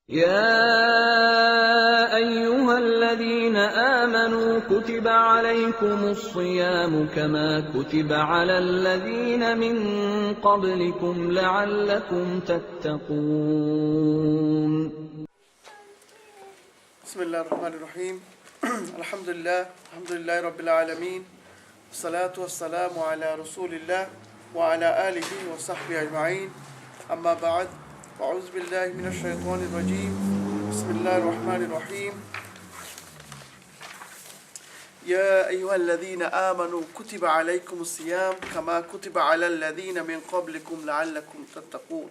يا أيها الذين آمنوا كتب عليكم الصيام كما كتب على الذين من قبلكم لعلكم تتقون. بسم الله الرحمن الرحيم. الحمد لله رب العالمين، والصلاة والسلام على رسول الله وعلى آله وصحبه أجمعين. أما بعد، أعوذ بالله من الشيطان الرجيم. بسم الله الرحمن الرحيم. يا أيها الذين آمنوا كتب عليكم الصيام كما كتب على الذين من قبلكم لعلكم تتقون.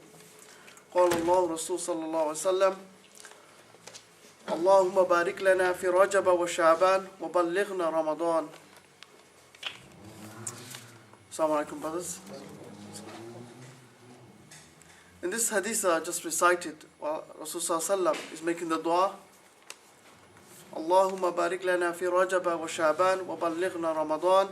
قال الله الرسول صلى الله عليه وسلم: اللهم بارك لنا في رجب وشعبان وبلغنا Ramadan. Assalamu alaikum, brothers. In this hadith I just recited, Rasulullah sallallahu is making the dua. Allahumma barik lana fi Rajab wa Sha'ban wa ballighna Ramadan.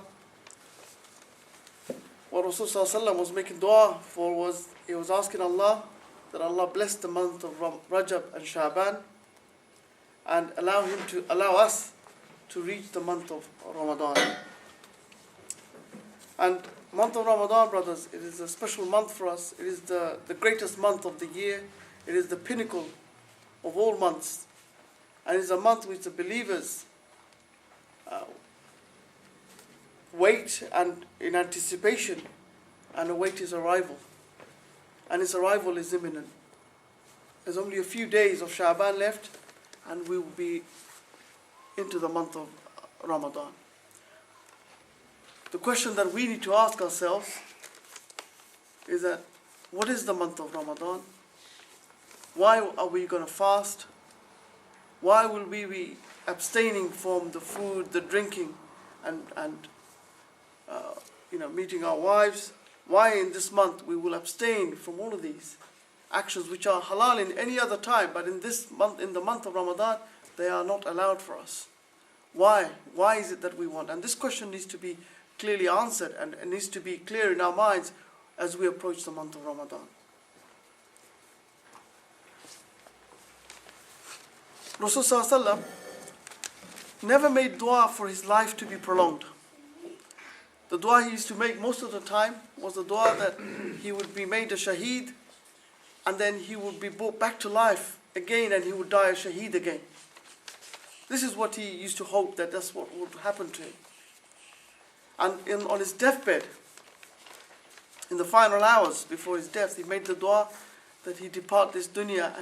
What Rasulullah sallallahu was making dua for was, he was asking Allah that Allah bless the month of Rajab and Sha'ban and allow us to reach the month of Ramadan. And month of Ramadan, brothers, it is a special month for us. It is the greatest month of the year. It is the pinnacle of all months. And it is a month which the believers wait and in anticipation and await his arrival. And his arrival is imminent. There's only a few days of Sha'ban left and we will be into the month of Ramadan. The question that we need to ask ourselves is that, what is the month of Ramadan? Why are we going to fast? Why will we be abstaining from the food, the drinking, and meeting our wives? Why in this month we will abstain from all of these actions which are halal in any other time, but in this month, in the month of Ramadan, they are not allowed for us? Why? Why is it that we want? And this question needs to be clearly answered and it needs to be clear in our minds as we approach the month of Ramadan. Rasulullah never made dua for his life to be prolonged. The dua he used to make most of the time was the dua that he would be made a shaheed and then he would be brought back to life again and he would die a shaheed again. This is what he used to hope, that that's what would happen to him. And on his deathbed, in the final hours before his death, he made the dua that he depart this dunya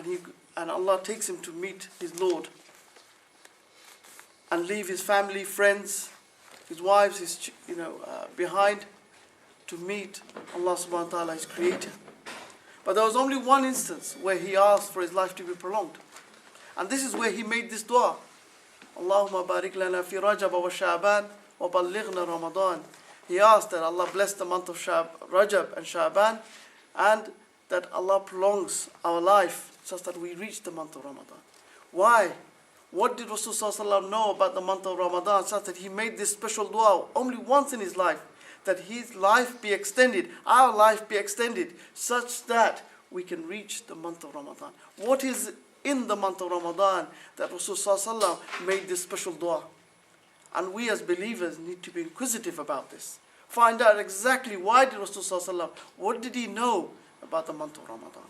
and Allah takes him to meet his Lord and leave his family, friends, his wives, behind to meet Allah subhanahu wa ta'ala, his creator. But there was only one instance where he asked for his life to be prolonged. And this is where he made this dua. Allahumma barik lana fi Rajab wa Sha'ban wa ballighna Ramadan. He asked that Allah bless the month of Rajab and Sha'ban and that Allah prolongs our life such that we reach the month of Ramadan. Why? What did Rasulullah know about the month of Ramadan such that he made this special dua only once in his life, that his life be extended, our life be extended such that we can reach the month of Ramadan? What is in the month of Ramadan that Rasulullah made this special dua? And we as believers need to be inquisitive about this. Find out exactly why did Rasulullah, what did he know about the month of Ramadan?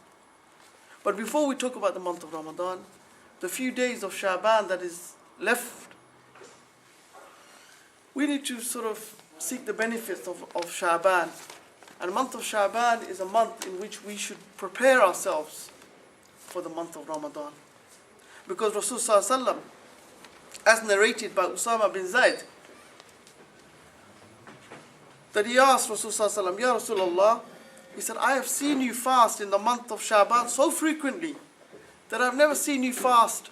But before we talk about the month of Ramadan, the few days of Sha'ban that is left, we need to sort of seek the benefits of Sha'ban. And the month of Sha'ban is a month in which we should prepare ourselves for the month of Ramadan. Because Rasulullah, as narrated by Usama bin Zayd, that he asked Rasulullah, Ya Rasulullah, he said, I have seen you fast in the month of Sha'ban so frequently that I've never seen you fast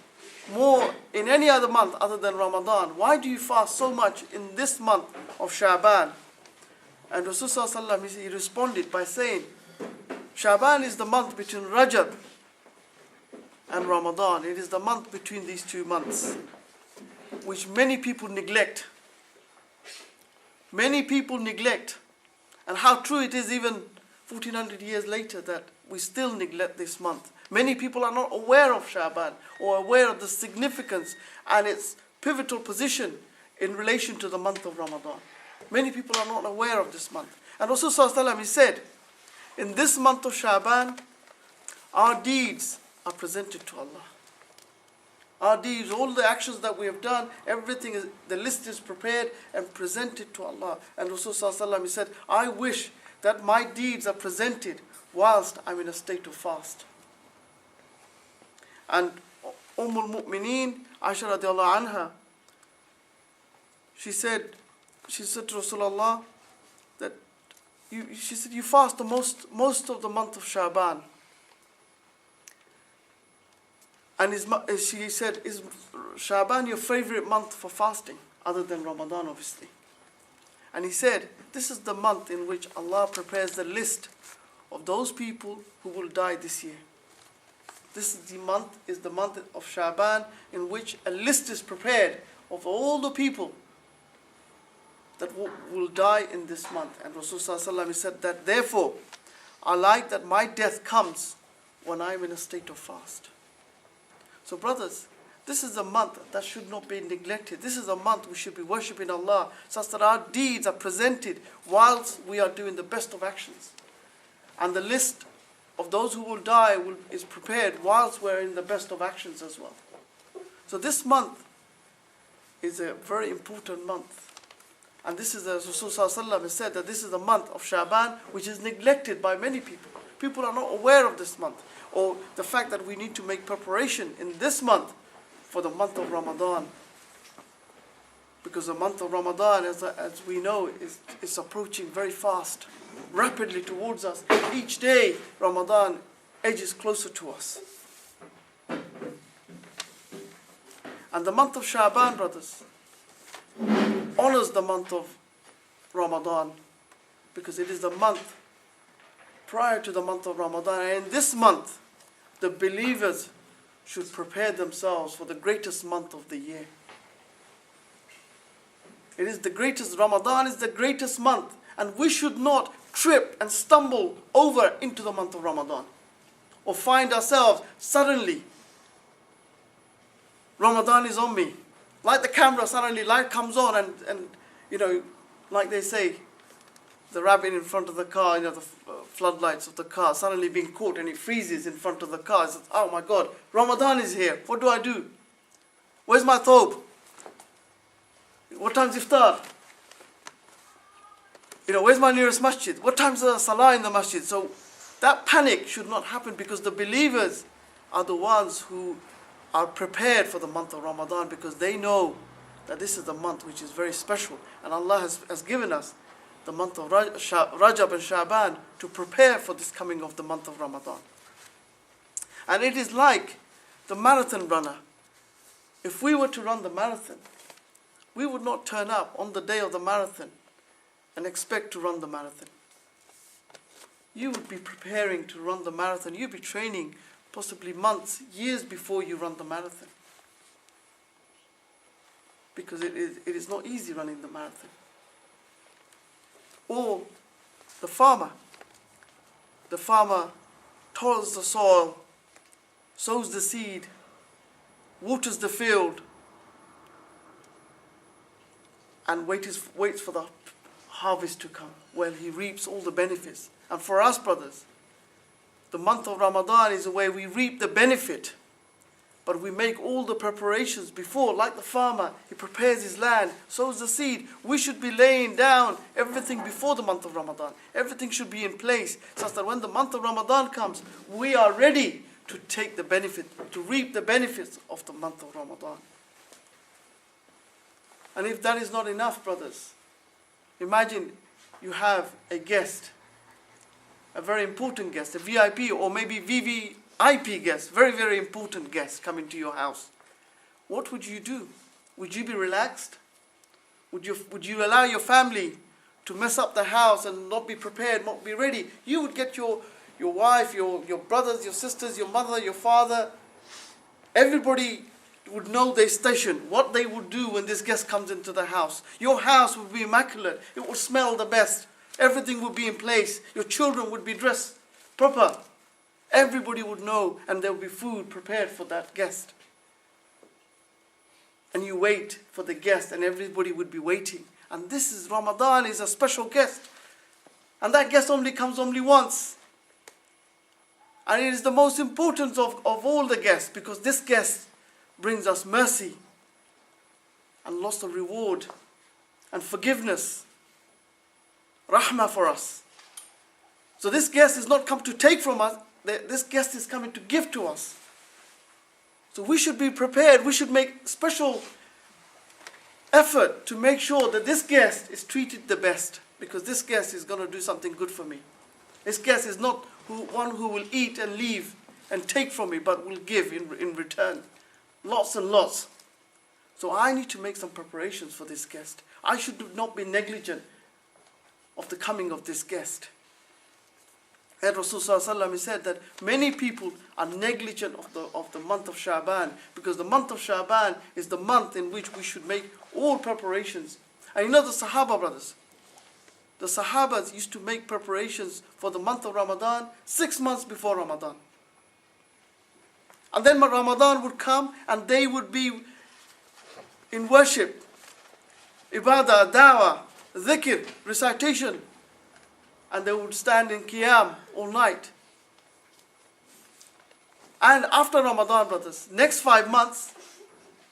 more in any other month other than Ramadan. Why do you fast so much in this month of Sha'ban? And Rasulullah, he responded by saying, Sha'ban is the month between Rajab and Ramadan. It is the month between these two months, which many people neglect. Many people neglect. And how true it is even 1400 years later, that we still neglect this month. Many people are not aware of Sha'ban or aware of the significance and its pivotal position in relation to the month of Ramadan. Many people are not aware of this month. And Rasulullah, he said, in this month of Sha'ban, our deeds are presented to Allah. Our deeds, all the actions that we have done, everything is, the list is prepared and presented to Allah. And Rasulullah, he said, I wish that my deeds are presented whilst I'm in a state of fast. And al-Mu'mineen, Aisha radiallahu anha, she said to Rasulullah that she said, you fast the most of the month of Sha'ban. And she said, is Sha'ban your favorite month for fasting, other than Ramadan obviously? And he said, this is the month in which Allah prepares the list of those people who will die this year. This is the month of Sha'ban in which a list is prepared of all the people that will die in this month. And Rasulullah said that, therefore, I like that my death comes when I'm in a state of fast. So brothers, this is a month that should not be neglected. This is a month we should be worshipping Allah, such that our deeds are presented whilst we are doing the best of actions. And the list of those who will die is prepared whilst we're in the best of actions as well. So this month is a very important month. And this is, as Rasulullah has said, that this is the month of Sha'ban, which is neglected by many people. People are not aware of this month, or the fact that we need to make preparation in this month for the month of Ramadan. Because the month of Ramadan, as we know, is approaching very fast, rapidly towards us. Each day, Ramadan edges closer to us. And the month of Sha'ban, brothers, honors the month of Ramadan, because it is the month prior to the month of Ramadan. And in this month, the believers should prepare themselves for the greatest month of the year. It is the greatest, Ramadan is the greatest month, and we should not trip and stumble over into the month of Ramadan, or find ourselves suddenly, Ramadan is on me. Like the camera, suddenly light comes on and you know, like they say, the rabbit in front of the car, you know, the floodlights of the car, suddenly being caught and it freezes in front of the car. It says, oh my God, Ramadan is here. What do I do? Where's my thobe? What time's iftar? You know, where's my nearest masjid? What time's the salah in the masjid? So that panic should not happen, because the believers are the ones who are prepared for the month of Ramadan, because they know that this is the month which is very special, and Allah has given us the month of Rajab and Sha'ban to prepare for this coming of the month of Ramadan. And it is like the marathon runner. If we were to run the marathon, we would not turn up on the day of the marathon and expect to run the marathon. You would be preparing to run the marathon. You'd be training possibly months, years before you run the marathon. Because it is not easy running the marathon. Or the farmer. The farmer tills the soil, sows the seed, waters the field, and waits for the harvest to come, where he reaps all the benefits. And for us, brothers, the month of Ramadan is where we reap the benefit, but we make all the preparations before. Like the farmer, he prepares his land, sows the seed. We should be laying down everything before the month of Ramadan. Everything should be in place, such that when the month of Ramadan comes, we are ready to take the benefit, to reap the benefits of the month of Ramadan. And if that is not enough, brothers, imagine you have a guest, a very important guest, a VIP or maybe VVIP guest, very, very important guest coming to your house. What would you do? Would you be relaxed? Would you allow your family to mess up the house and not be prepared, not be ready? You would get your wife, your brothers, your sisters, your mother, your father. Everybody would know their station, what they would do when this guest comes into the house. Your house would be immaculate. It would smell the best. Everything would be in place. Your children would be dressed proper. Everybody would know, and there would be food prepared for that guest. And you wait for the guest, and everybody would be waiting. And this is Ramadan, is a special guest. And that guest only comes only once. And it is the most important of all the guests, because this guest brings us mercy and lots of reward and forgiveness, rahmah for us. So this guest is not come to take from us, this guest is coming to give to us. So we should be prepared, we should make special effort to make sure that this guest is treated the best, because this guest is going to do something good for me. This guest is not one who will eat and leave and take from me, but will give in return. Lots and lots. So I need to make some preparations for this guest. I should not be negligent of the coming of this guest. And Rasulullah said that many people are negligent of the month of Sha'ban, because the month of Sha'ban is the month in which we should make all preparations. And you know the Sahaba, brothers, the Sahabas used to make preparations for the month of Ramadan 6 months before Ramadan. And then Ramadan would come and they would be in worship, ibadah, da'wah, dhikr, recitation. And they would stand in qiyam all night. And after Ramadan, brothers, next 5 months,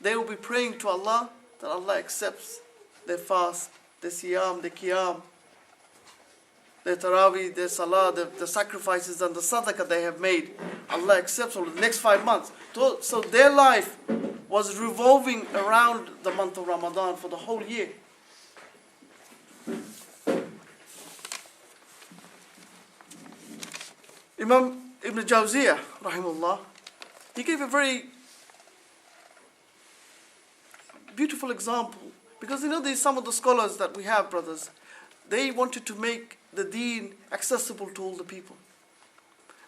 they will be praying to Allah that Allah accepts their fast, their siyam, their qiyam, their tarawih, their salah, the sacrifices and the sadaqah they have made. Allah accepts all the next 5 months. So their life was revolving around the month of Ramadan for the whole year. Imam Ibn Jawziyah, rahimahullah, he gave a very beautiful example. Because you know, there's some of the scholars that we have, brothers, they wanted to make the deen accessible to all the people.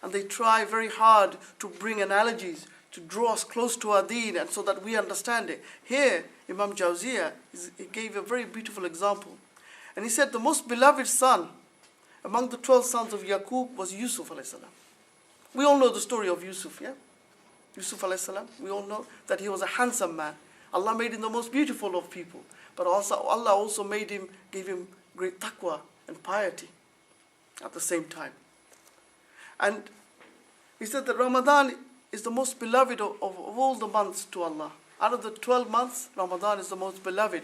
And they try very hard to bring analogies, to draw us close to our deen, and so that we understand it. Here, Imam Jawziyah, he gave a very beautiful example. And he said the most beloved son among the 12 sons of Yaqub was Yusuf alayhi salam. We all know the story of Yusuf, yeah? Yusuf alayhi salam, we all know that he was a handsome man. Allah made him the most beautiful of people. But also Allah also gave him great taqwa and piety at the same time. And he said that Ramadan is the most beloved of all the months to Allah. Out of the 12 months, Ramadan is the most beloved.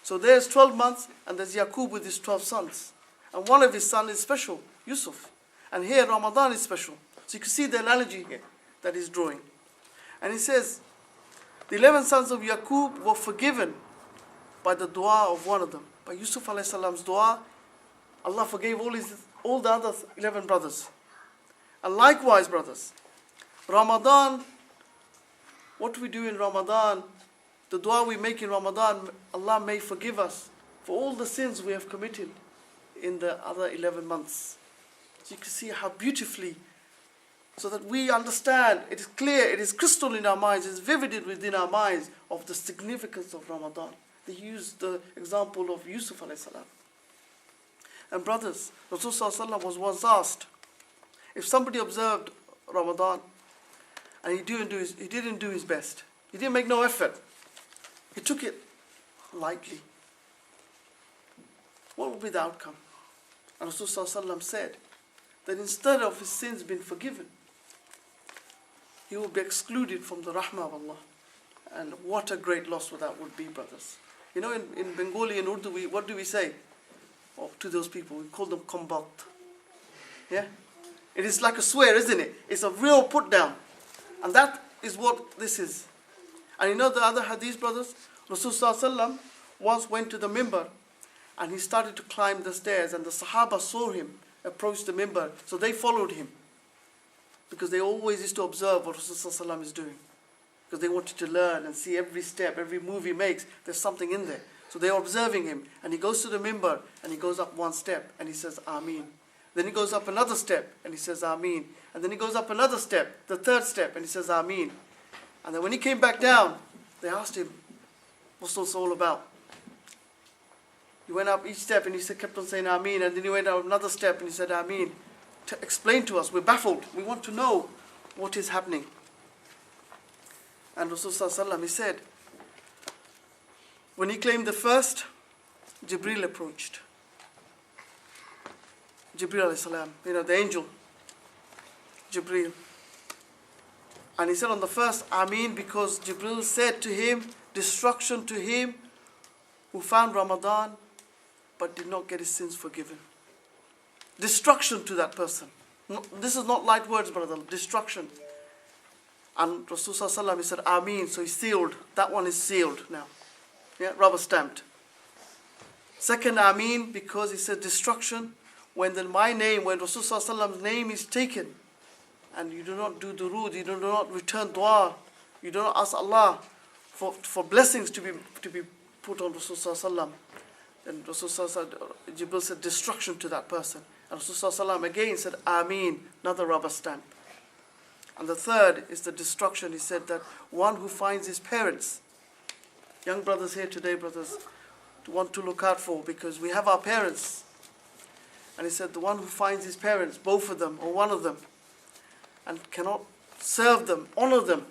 So there's 12 months and there's Yaqub with his 12 sons. And one of his sons is special, Yusuf. And here Ramadan is special. So you can see the analogy here that he's drawing. And he says, the 11 sons of Yaqub were forgiven by the dua of one of them. By Yusuf alayhi salam's dua, Allah forgave all the other 11 brothers. And likewise, brothers, Ramadan, what we do in Ramadan, the dua we make in Ramadan, Allah may forgive us for all the sins we have committed in the other 11 months. So you can see how beautifully, so that we understand, it is clear, it is crystal in our minds, it is vivid within our minds of the significance of Ramadan. They used the example of Yusuf alayhi salam. And brothers, Rasulullah was once asked, if somebody observed Ramadan and he didn't do his best, he didn't make no effort, he took it lightly, what would be the outcome? And Rasulullah said that instead of his sins being forgiven, he will be excluded from the rahmah of Allah. And what a great loss that would be, brothers. You know, in Bengali and Urdu, what do we say to those people? We call them kombat. Yeah? It is like a swear, isn't it? It's a real put down. And that is what this is. And you know the other hadith, brothers? Rasulullah once went to the minbar and he started to climb the stairs, and the Sahaba saw him approach the minbar. So they followed him, because they always used to observe what Rasulullah is doing. Because they wanted to learn and see every step, every move he makes, there's something in there. So they're observing him, and he goes to the minbar and he goes up one step and he says Ameen. Then he goes up another step and he says Ameen. And then he goes up another step, the third step, and he says Ameen. And then when he came back down, they asked him, what's this all about? He went up each step and he kept on saying Ameen, and then he went up another step and he said Ameen. To explain to us, we're baffled. We want to know what is happening. And Rasulullah he said, when he claimed the first, Jibreel approached. Jibreel alayhi salam, the angel, Jibreel. And he said on the first, Ameen, because Jibreel said to him, destruction to him who found Ramadan but did not get his sins forgiven. Destruction to that person. This is not light words, brother. Destruction. And Rasulullah he said, Ameen. So he's sealed. That one is sealed now. Yeah, rubber stamped. Second, Ameen, because he said destruction. When Rasulullah's name is taken, and you do not do durood, you do not return dua, you do not ask Allah for blessings to be put on Rasulullah. Then Rasulullah Jibreel said destruction to that person. And Rasulullah again said Ameen, another rubber stamp. And the third is the destruction. He said that one who finds his parents, young brothers here today, brothers, want to look out for, because we have our parents. And he said the one who finds his parents, both of them or one of them, and cannot serve them, honor them,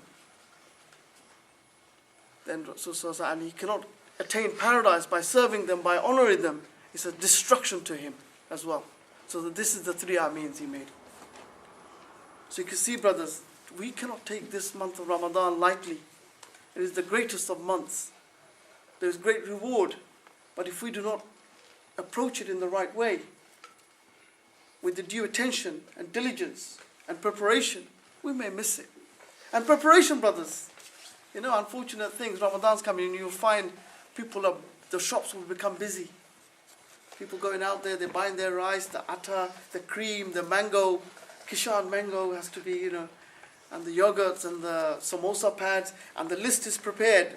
then Rasulullah, and he cannot attain paradise by serving them, by honoring them, he said destruction to him as well. So that this is the three Ameens he made. So you can see, brothers, we cannot take this month of Ramadan lightly. It is the greatest of months. There is great reward. But if we do not approach it in the right way, with the due attention and diligence and preparation, we may miss it. And preparation, brothers, unfortunate things, Ramadan's coming and you'll find the shops will become busy. People going out there, they're buying their rice, the atta, the cream, the mango, Kishan mango has to be, and the yogurts and the samosa pads, and the list is prepared.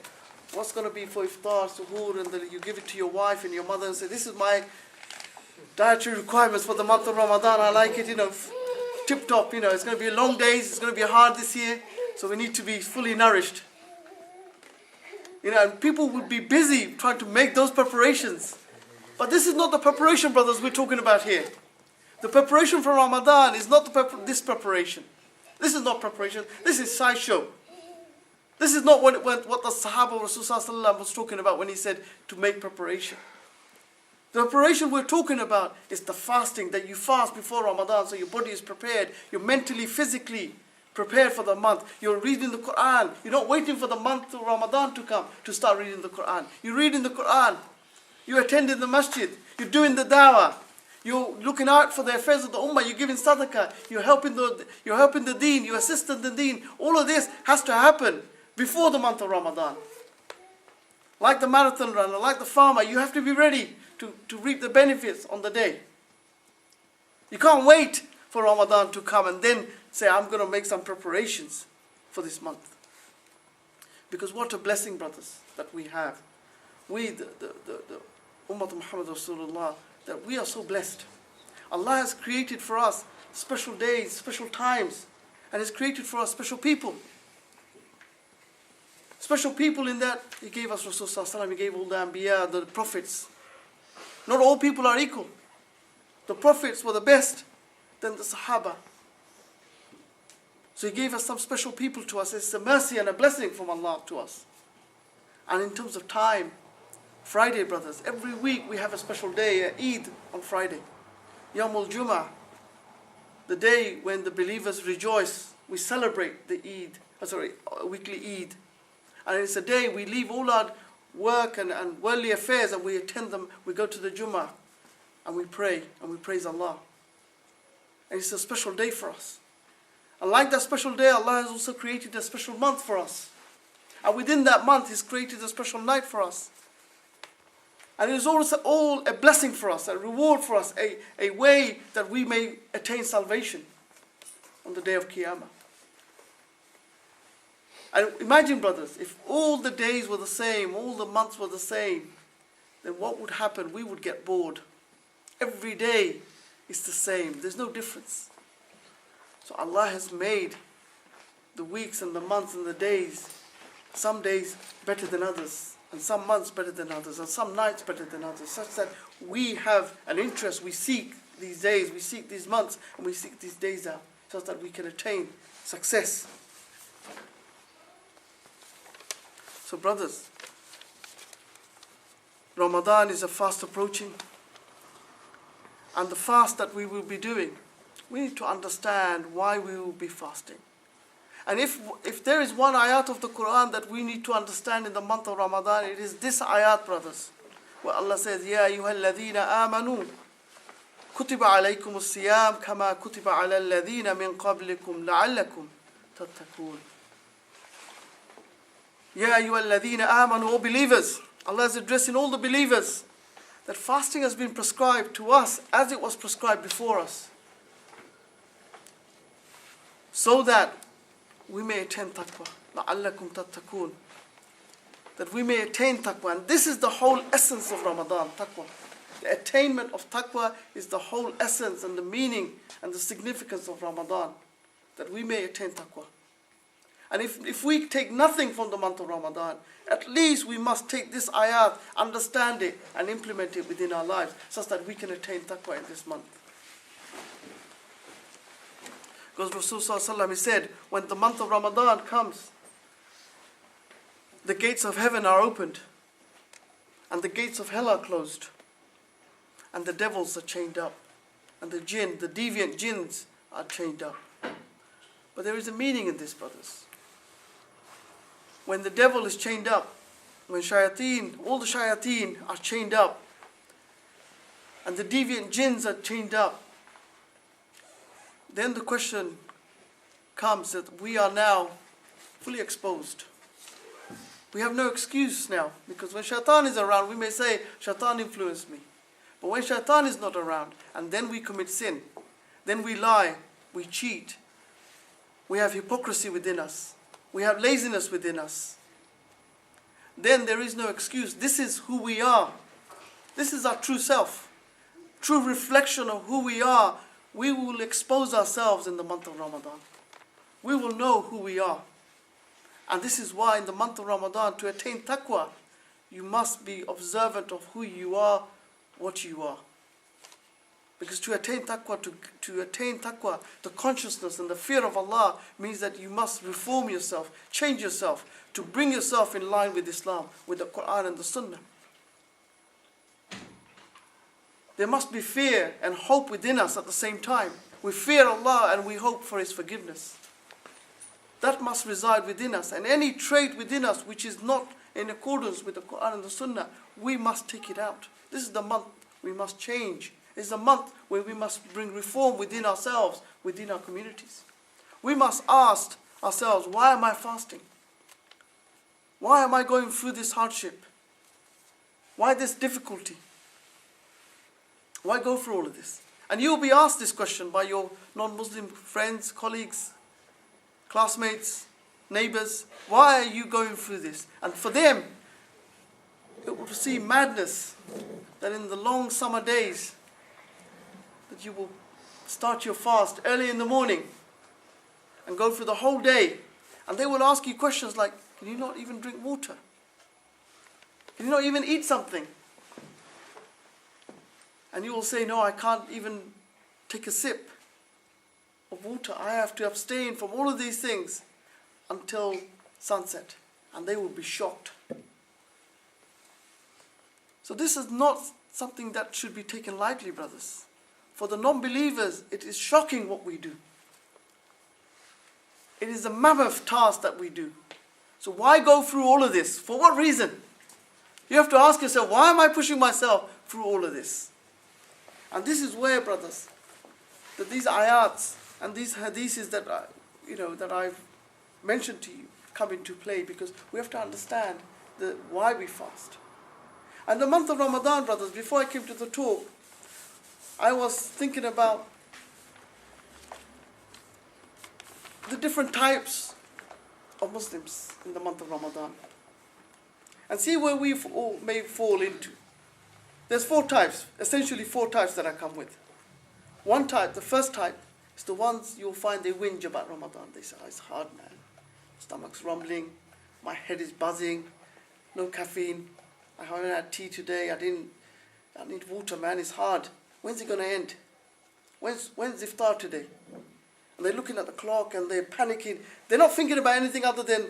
What's going to be for iftar, suhoor, and you give it to your wife and your mother and say, this is my dietary requirements for the month of Ramadan. I like it, tip top, it's going to be long days, it's going to be hard this year, so we need to be fully nourished. And people would be busy trying to make those preparations. But this is not the preparation, brothers, we're talking about here. The preparation for Ramadan is not this preparation. This is not preparation. This is sideshow. This is not what the Sahaba of Rasulullah was talking about when he said to make preparation. The preparation we're talking about is the fasting, that you fast before Ramadan so your body is prepared. You're mentally, physically prepared for the month. You're reading the Quran. You're not waiting for the month of Ramadan to come to start reading the Quran. You're reading the Quran. You're attending the masjid. You're doing the dawah. You're looking out for the affairs of the ummah. You're giving sadaqah. You're helping the deen. You're assisting the deen. All of this has to happen before the month of Ramadan. Like the marathon runner, like the farmer, you have to be ready to reap the benefits on the day. You can't wait for Ramadan to come and then say, I'm going to make some preparations for this month. Because what a blessing, brothers, that we have. We, the Ummah Muhammad Rasulullah, that we are so blessed. Allah has created for us special days, special times, and has created for us special people. Special people in that He gave us Rasulullah, He gave all the Anbiya, the prophets. Not all people are equal. The prophets were the best, then the Sahaba. So He gave us some special people to us. It's a mercy and a blessing from Allah to us. And in terms of time, Friday, brothers, every week we have a special day, Eid on Friday. Yawmul Jummah, the day when the believers rejoice. We celebrate the weekly Eid. And it's a day we leave all our work and worldly affairs and we attend them. We go to the Jummah and we pray and we praise Allah. And it's a special day for us. And like that special day, Allah has also created a special month for us. And within that month, He's created a special night for us. And it is also all a blessing for us, a reward for us, a way that we may attain salvation on the day of Qiyamah. And imagine, brothers, if all the days were the same, all the months were the same, then what would happen? We would get bored. Every day is the same. There's no difference. So Allah has made the weeks and the months and the days, some days better than others. and some months better than others, and some nights better than others, such that we have an interest, we seek these days, we seek these months, and we seek these days out, so that we can attain success. So brothers, Ramadan is a fast approaching, and the fast that we will be doing, we need to understand why we will be fasting. And if there is one ayat of the Quran that we need to understand in the month of Ramadan, it is this ayat, brothers, where Allah says, Ya ayyuhalladhina amanu, kutiba alaykum as-siyam kama kutiba ala alladhina min qablikum la'allakum tattaqun. Ya ayyuhalladhina amanu, O believers, Allah is addressing all the believers, that fasting has been prescribed to us as it was prescribed before us, so that we may attain taqwa. لَعَلَّكُمْ تَتَّقُونَ. That we may attain taqwa. And this is the whole essence of Ramadan, taqwa. The attainment of taqwa is the whole essence and the meaning and the significance of Ramadan. That we may attain taqwa. And if we take nothing from the month of Ramadan, at least we must take this ayat, understand it, and implement it within our lives, such that we can attain taqwa in this month. Because Rasulullah said, when the month of Ramadan comes, the gates of heaven are opened, and the gates of hell are closed, and the devils are chained up, and the deviant jinns are chained up. But there is a meaning in this, brothers. When the devil is chained up, when all the shayateen are chained up, and the deviant jinns are chained up, then the question comes that we are now fully exposed. We have no excuse now, because when shaitan is around, we may say, shaitan influenced me. But when shaitan is not around, and then we commit sin, then we lie, we cheat, we have hypocrisy within us, we have laziness within us, then there is no excuse. This is who we are. This is our true self. True reflection of who we are. We will expose ourselves in the month of Ramadan. We will know who we are. And this is why in the month of Ramadan, to attain taqwa, you must be observant of who you are, what you are. Because to attain taqwa, the consciousness and the fear of Allah means that you must reform yourself, change yourself, to bring yourself in line with Islam, with the Quran and the Sunnah. There must be fear and hope within us at the same time. We fear Allah and we hope for His forgiveness. That must reside within us. And any trait within us which is not in accordance with the Quran and the Sunnah, we must take it out. This is the month we must change. It's a month where we must bring reform within ourselves, within our communities. We must ask ourselves, why am I fasting? Why am I going through this hardship? Why this difficulty? Why go through all of this? And you will be asked this question by your non-Muslim friends, colleagues, classmates, neighbors. Why are you going through this? And for them, it will seem madness that in the long summer days, that you will start your fast early in the morning and go through the whole day. And they will ask you questions like, can you not even drink water? Can you not even eat something? And you will say, no, I can't even take a sip of water. I have to abstain from all of these things until sunset. And they will be shocked. So this is not something that should be taken lightly, brothers. For the non-believers, it is shocking what we do. It is a mammoth task that we do. So why go through all of this? For what reason? You have to ask yourself, why am I pushing myself through all of this? And this is where, brothers, that these ayats and these hadiths that I've mentioned to you come into play, because we have to understand why we fast. And the month of Ramadan, brothers, before I came to the talk, I was thinking about the different types of Muslims in the month of Ramadan, and see where we all may fall into. There's essentially four types that I come with. One type, the first type, is the ones you'll find they whinge about Ramadan. They say, oh, it's hard, man. Stomach's rumbling, my head is buzzing, no caffeine. I haven't had tea today. I need water, man. It's hard. When's it going to end? When's iftar today? And they're looking at the clock and they're panicking. They're not thinking about anything other than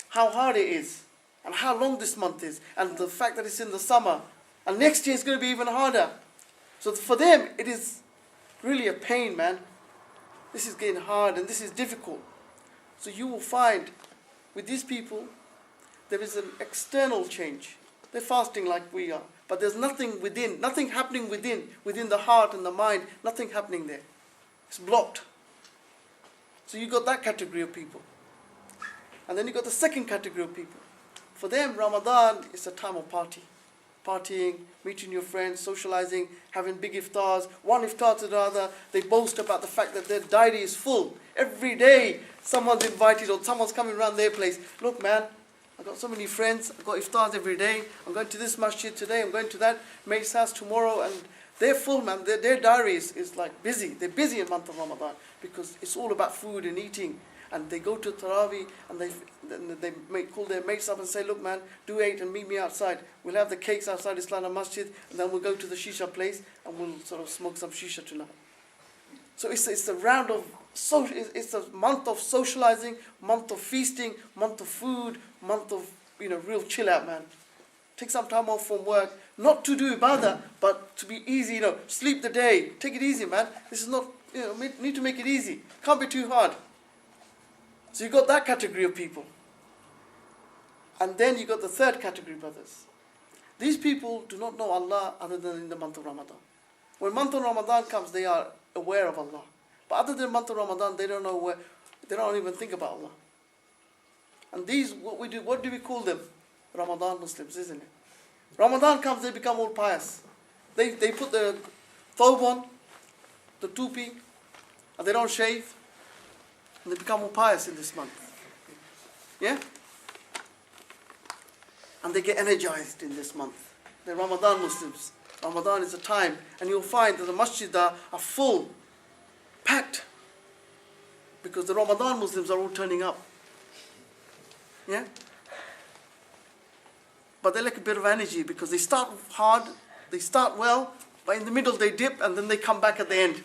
how hard it is and how long this month is and the fact that it's in the summer. And next year it's going to be even harder. So for them, it is really a pain, man. This is getting hard and this is difficult. So you will find with these people, there is an external change. They're fasting like we are. But there's nothing within, nothing happening within the heart and the mind, nothing happening there. It's blocked. So you got that category of people. And then you got the second category of people. For them, Ramadan is a time of partying, meeting your friends, socializing, having big iftars, one iftar to the other. They boast about the fact that their diary is full. Every day, someone's invited or someone's coming around their place. Look, man, I've got so many friends. I've got iftars every day. I'm going to this masjid today. I'm going to that mate's house tomorrow. And they're full, man. Their diary is like busy. They're busy in the month of Ramadan because it's all about food and eating. And they go to Tarawih and they call their mates up and say, look, man, do 8 and meet me outside. We'll have the cakes outside Islamic Masjid and then we'll go to the shisha place and we'll sort of smoke some shisha tonight. So it's a round of it's a month of socializing, month of feasting, month of food, month of real chill out, man. Take some time off from work, not to do ibadah, but to be easy. Sleep the day. Take it easy, man. This is not need to make it easy. Can't be too hard. So you got that category of people. And then you got the third category, brothers. These people do not know Allah other than in the month of Ramadan. When month of Ramadan comes, they are aware of Allah. But other than month of Ramadan, they don't even think about Allah. And these, what do we call them? Ramadan Muslims, isn't it? Ramadan comes, they become all pious. They put the thawb on, the tupi, and they don't shave. And they become more pious in this month. Yeah? And they get energized in this month. They're Ramadan Muslims. Ramadan is a time, and you'll find that the masjid are full, packed, because the Ramadan Muslims are all turning up. Yeah? But they lack a bit of energy because they start hard, they start well, but in the middle they dip and then they come back at the end.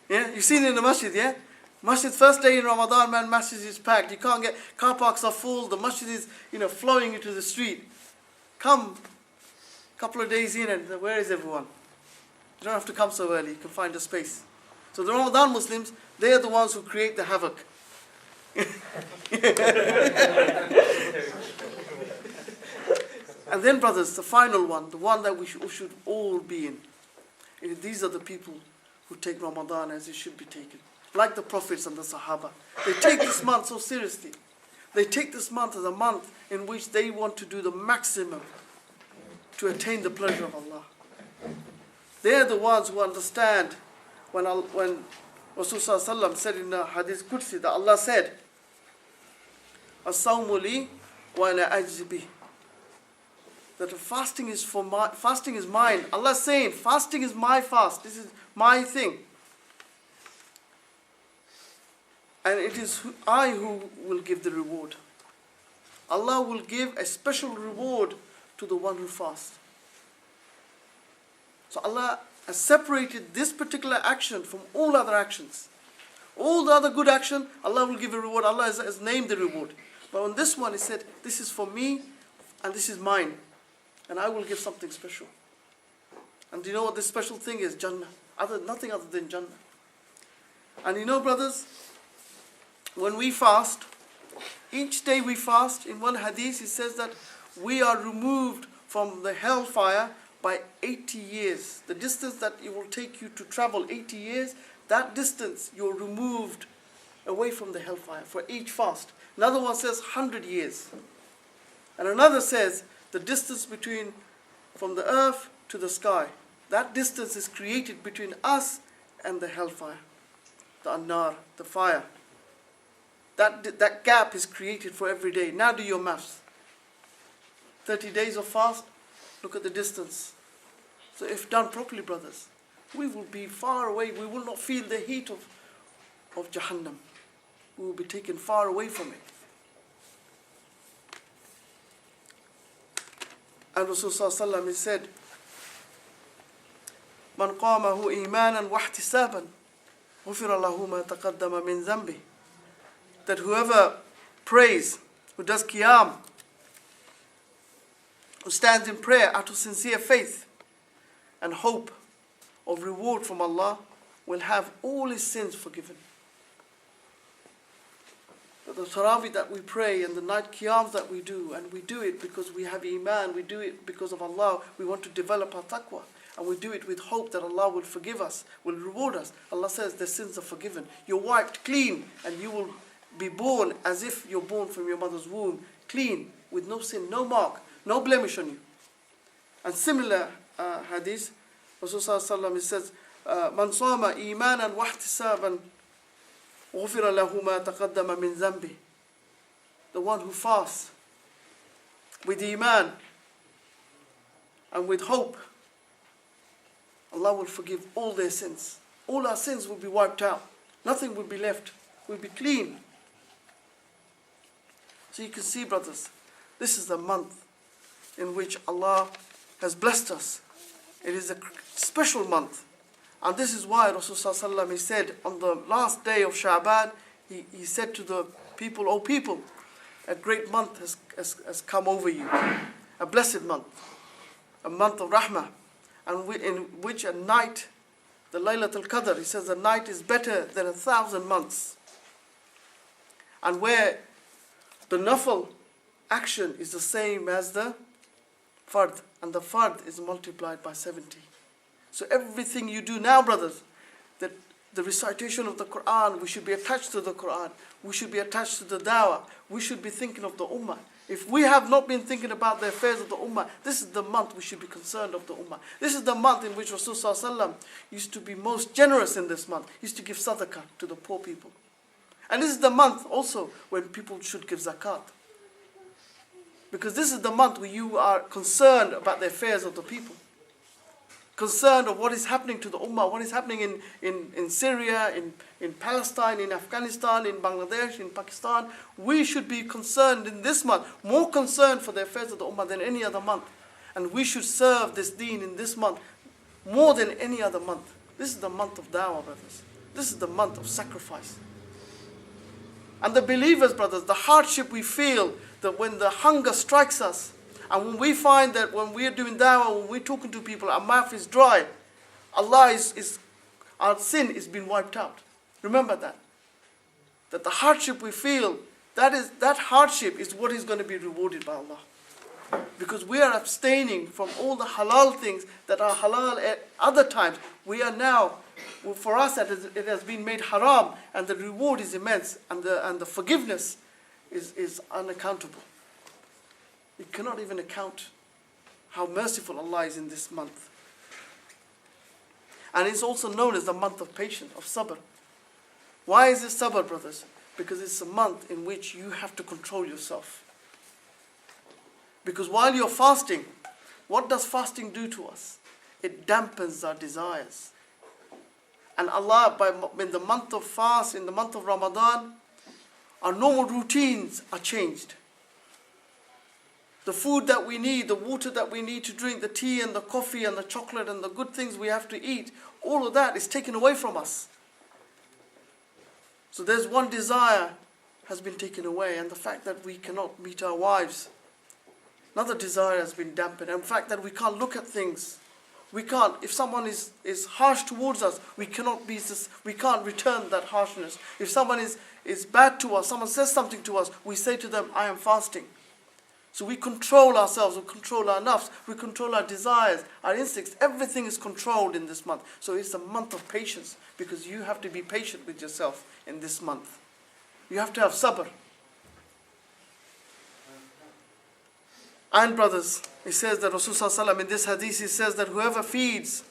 Yeah? You've seen it in the masjid, yeah? Masjid first day in Ramadan, man, masjid is packed. You can't get, car parks are full, the masjid is, flowing into the street. Come, a couple of days in and where is everyone? You don't have to come so early, you can find a space. So the Ramadan Muslims, they are the ones who create the havoc. And then, brothers, the final one, the one that we should all be in. These are the people who take Ramadan as it should be taken. Like the prophets and the Sahaba. They take this month so seriously. They take this month as a month in which they want to do the maximum to attain the pleasure of Allah. They are the ones who understand when Rasulullah said in the Hadith Qudsi that Allah said, As-sawmu li wa ana ajzi bih. That fasting is mine. Allah is saying, fasting is my fast. This is my thing. And it is I who will give the reward. Allah will give a special reward to the one who fasts. So Allah has separated this particular action from all other actions. All the other good action, Allah will give a reward. Allah has named the reward. But on this one, He said, this is for me and this is mine. And I will give something special. And do you know what this special thing is? Jannah. Nothing other than Jannah. And brothers, when we fast, each day we fast, in one hadith it says that we are removed from the hellfire by 80 years. The distance that it will take you to travel 80 years, that distance you're removed away from the hellfire for each fast. Another one says 100 years. And another says the distance from the earth to the sky. That distance is created between us and the hellfire, the annar, the fire. That gap is created for every day. Now do your maths. 30 days of fast, look at the distance. So if done properly, brothers, we will be far away. We will not feel the heat of Jahannam. We will be taken far away from it. And Rasulullah he said, Man qamahu imanan wa ihtisaban, ghufira lahu ma taqaddama min dhanbi. That whoever prays, who does qiyam, who stands in prayer out of sincere faith and hope of reward from Allah, will have all his sins forgiven. But the tarawih that we pray and the night qiyams that we do, and we do it because we have iman, we do it because of Allah, we want to develop our taqwa, and we do it with hope that Allah will forgive us, will reward us. Allah says the sins are forgiven. You're wiped clean, and you will be born as if you're born from your mother's womb, clean, with no sin, no mark, no blemish on you. And similar hadith, Rasulullah says, Man sama imanan wa ihtisaban, ghufira lahu ma taqaddama min dhanbi. The one who fasts with iman and with hope, Allah will forgive all their sins. All our sins will be wiped out. Nothing will be left. We'll be clean. So you can see, brothers, this is the month in which Allah has blessed us. It is a special month. And this is why Rasulullah he said on the last day of Sha'ban, he said to the people, O people, a great month has come over you. A blessed month. A month of rahmah. And in which a night, the Laylatul Qadr, he says the night is better than 1,000 months. And where the nafal action is the same as the fard, and the fard is multiplied by 70. So everything you do now, brothers, that the recitation of the Quran, we should be attached to the Quran, we should be attached to the dawah, we should be thinking of the ummah. If we have not been thinking about the affairs of the ummah, this is the month we should be concerned of the ummah. This is the month in which Rasulullah used to be most generous in this month. He used to give sadaqah to the poor people. And this is the month also when people should give zakat. Because this is the month where you are concerned about the affairs of the people. Concerned of what is happening to the ummah, what is happening in Syria, in Palestine, in Afghanistan, in Bangladesh, in Pakistan. We should be concerned in this month, more concerned for the affairs of the ummah than any other month. And we should serve this deen in this month more than any other month. This is the month of dawah, brothers. This is the month of sacrifice. And the believers, brothers, the hardship we feel, that when the hunger strikes us, and when we find that when we are doing dawah, when we're talking to people, our mouth is dry, our sin is being wiped out. Remember that. That the hardship we feel, that hardship is what is going to be rewarded by Allah. Because we are abstaining from all the halal things that are halal at other times. We are now, for us it has been made haram, and the reward is immense, and the forgiveness is unaccountable. You cannot even account how merciful Allah is in this month. And it's also known as the month of patience, of sabr. Why is it sabr, brothers? Because it's a month in which you have to control yourself. Because while you're fasting, what does fasting do to us? It dampens our desires. And Allah, in the month of fast, in the month of Ramadan, our normal routines are changed. The food that we need, the water that we need to drink, the tea and the coffee and the chocolate and the good things we have to eat, all of that is taken away from us. So there's one desire has been taken away, and the fact that we cannot meet our wives. Another desire has been dampened, and the fact that we can't look at things. We can't, if someone is harsh towards us, we can't return that harshness. If someone is bad to us, someone says something to us, we say to them, I am fasting. So we control ourselves, we control our nafs, we control our desires, our instincts. Everything is controlled in this month. So it's a month of patience, because you have to be patient with yourself in this month. You have to have sabr. And brothers, he says that Rasulullah in this hadith, he says that whoever feeds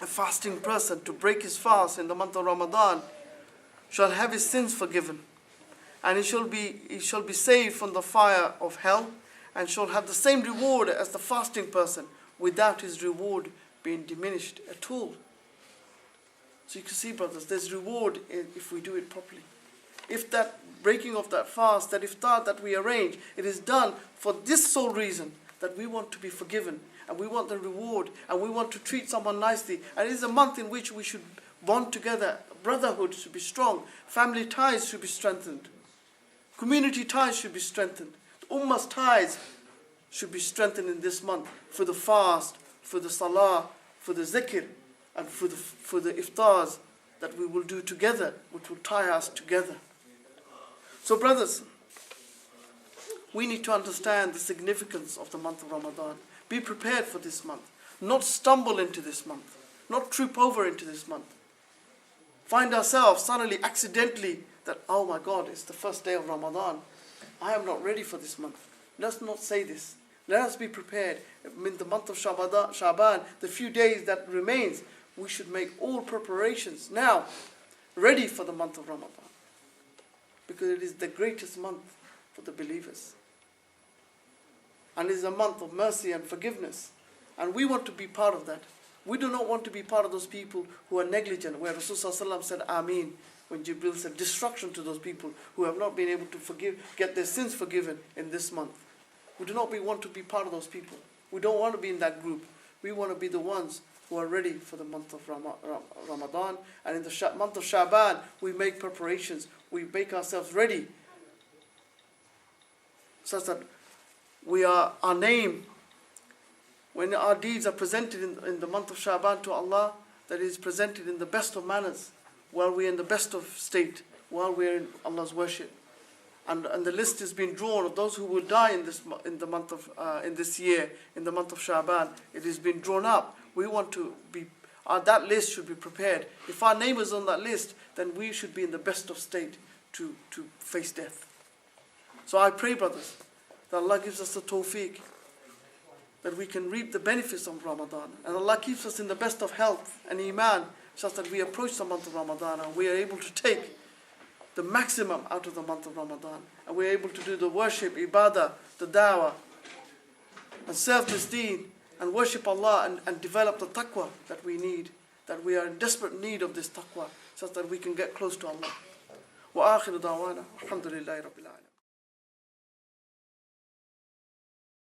a fasting person to break his fast in the month of Ramadan shall have his sins forgiven. And he shall be saved from the fire of hell, and shall have the same reward as the fasting person, without his reward being diminished at all. So you can see, brothers, there's reward if we do it properly. If that breaking of that fast, that iftar that we arrange, it is done for this sole reason, that we want to be forgiven, and we want the reward, and we want to treat someone nicely. And it is a month in which we should bond together. Brotherhood should be strong. Family ties should be strengthened. Community ties should be strengthened. The Ummah's ties should be strengthened in this month for the fast, for the salah, for the zikr, and for the iftars that we will do together, which will tie us together. So brothers, we need to understand the significance of the month of Ramadan. Be prepared for this month. Not stumble into this month. Not trip over into this month. Find ourselves suddenly, accidentally, that, oh my God, it's the first day of Ramadan. I am not ready for this month. Let's not say this. Let us be prepared. In the month of Shaban, the few days that remains, we should make all preparations now, ready for the month of Ramadan. Because it is the greatest month for the believers. And it is a month of mercy and forgiveness. And we want to be part of that. We do not want to be part of those people who are negligent, where Rasulullah said, Ameen, when Jibril said, destruction to those people who have not been able to get their sins forgiven in this month. We do not want to be part of those people. We don't want to be in that group. We want to be the ones who are ready for the month of Ramadan. And in the month of Shaban, we make preparations. We make ourselves ready, such that our name, when our deeds are presented in the month of Shaban to Allah, that is presented in the best of manners, while we are in the best of state, while we are in Allah's worship. And the list has been drawn of those who will die in this year, in the month of Shaban. It has been drawn up. We want to be, that list should be prepared. If our name is on that list, then we should be in the best of state to face death. So I pray, brothers, that Allah gives us the tawfiq, that we can reap the benefits of Ramadan. And Allah keeps us in the best of health and iman, such that we approach the month of Ramadan and we are able to take the maximum out of the month of Ramadan. And we are able to do the worship, ibadah, the da'wah, and serve this deen, and worship Allah and develop the taqwa that we need, that we are in desperate need of this taqwa, such that we can get close to Allah. Wa akhiru da'wana, alhamdulillahi rabbil alamin.